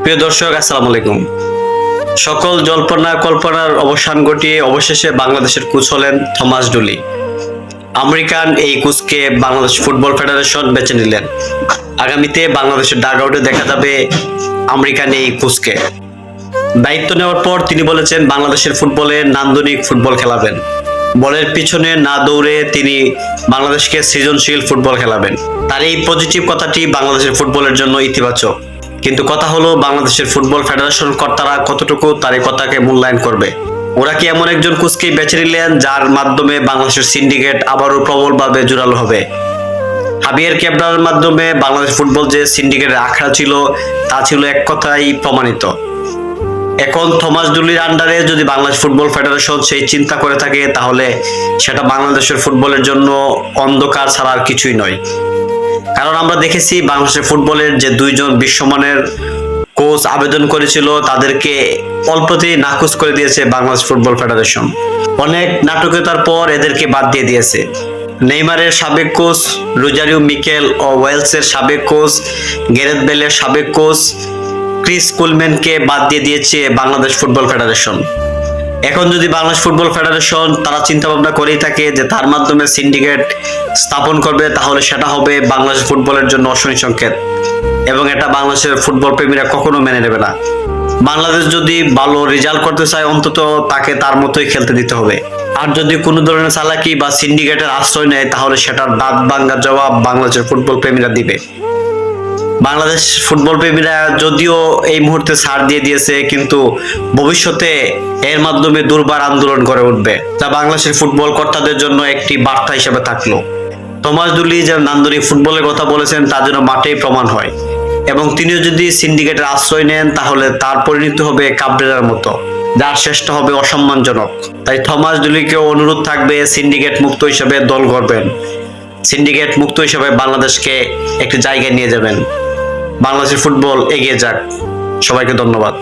প্রিয় দর্শক, আসসালামু আলাইকুম। সকল জল্পনা কল্পনার অবসান ঘটিয়ে অবশেষে বাংলাদেশের কোচ হলেন থমাস ডুলি। আমেরিকান এই কোচকে বাংলাদেশ ফুটবল ফেডারেশন বেছে নিলেন। আগামীতে বাংলাদেশের ডাগআউটে দেখা যাবে আমেরিকান এই কোচকে। দায়িত্ব নেওয়ার পর তিনি বলেছেন বাংলাদেশের ফুটবলে নান্দনিক ফুটবল খেলাবেন। বলের পিছনে না দৌড়ে তিনি বাংলাদেশকে সৃজনশীল ফুটবল খেলাবেন। তার এই পজিটিভ কথাটি বাংলাদেশের ফুটবলের জন্য ইতিবাচক। কিন্তু কথা হলো, বাংলাদেশের ফুটবল ফেডারেশন কর্তারা কতটুকু তার এই কথাকে মূল্যায়ন করবে। ওরা কি এমন একজন কোচকে বেছে নিলেন যার মাধ্যমে বাংলাদেশের সিন্ডিকেট আবারও প্রবলভাবে জোরালো হবে? হাবিয়ার ক্যাবরার মাধ্যমে বাংলাদেশ ফুটবল যে সিন্ডিকেটের আখড়া ছিল, তা ছিল এক কথাই প্রমাণিত। এখন থমাস ডুলির আন্ডারে যদি বাংলাদেশ ফুটবল ফেডারেশন সেই চিন্তা করে থাকে, তাহলে সেটা বাংলাদেশের ফুটবলের জন্য অন্ধকার ছাড়া আর কিছুই নয়। কারণ আমরা দেখেছি বাংলাদেশের ফুটবলের যে দুইজন বিশ্বমানের কোচ আবেদন করেছিল, তাদেরকে অল্পতেই নাকচ করে দিয়েছে বাংলাদেশ ফুটবল ফেডারেশন। অনেক নাটকীয়তার পর এদেরকে বাদ দিয়ে দিয়েছে। নেইমারের সাবেক কোচ রোজারিও মিকেল ও ওয়েলসের সাবেক কোচ গ্যারেথ বেলের সাবেক কোচ ক্রিস কুলম্যানকে বাদ দিয়ে দিয়েছে বাংলাদেশ ফুটবল ফেডারেশন। এখন যদি বাংলাদেশ ফুটবল ফেডারেশন তারা চিন্তা ভাবনা করেই থাকে যে তার মাধ্যমে সিন্ডিকেট স্থাপন করবে, তাহলে সেটা হবে বাংলাদেশ ফুটবলের জন্য অশনি সংকেত, এবং এটা বাংলাদেশের ফুটবল প্রেমীরা কখনো মেনে নেবে না। বাংলাদেশ যদি ভালো রেজাল্ট করতে চায়, অন্তত তাকে তার মতোই খেলতে দিতে হবে। আর যদি কোনো ধরনের চালাকি বা সিন্ডিকেটের আশ্রয় নেয়, তাহলে সেটার দাঁত ভাঙার জবাব বাংলাদেশের ফুটবল প্রেমীরা দিবে। বাংলাদেশ ফুটবল প্রেমীরা যদিও এই মুহূর্তে ছাড় দিয়ে দিয়েছে, কিন্তু ভবিষ্যতে এর মাধ্যমে দুর্বার আন্দোলন করে উঠবে, যা বাংলাদেশের ফুটবল কর্তাদের জন্য একটি বার্তা হিসেবে থাকলো। থমাস ডুলি যে নান্দনিক ফুটবলের কথা বলেছেন, তা যেন মাঠেই প্রমাণ হয়, এবং তিনিও যদি সিন্ডিকেটের আশ্রয় নেন, তাহলে তার পরিণতি হবে কাবরেরার মতো, যার শেষটা হবে অসম্মানজনক। তাই থমাস ডুলিকে অনুরোধ থাকবে সিন্ডিকেট মুক্ত হিসেবে দল গড়বেন, সিন্ডিকেট মুক্ত হিসেবে বাংলাদেশকে একটি জায়গায় নিয়ে যাবেন। বাংলাদেশের ফুটবল এগিয়ে যাক। সবাইকে ধন্যবাদ।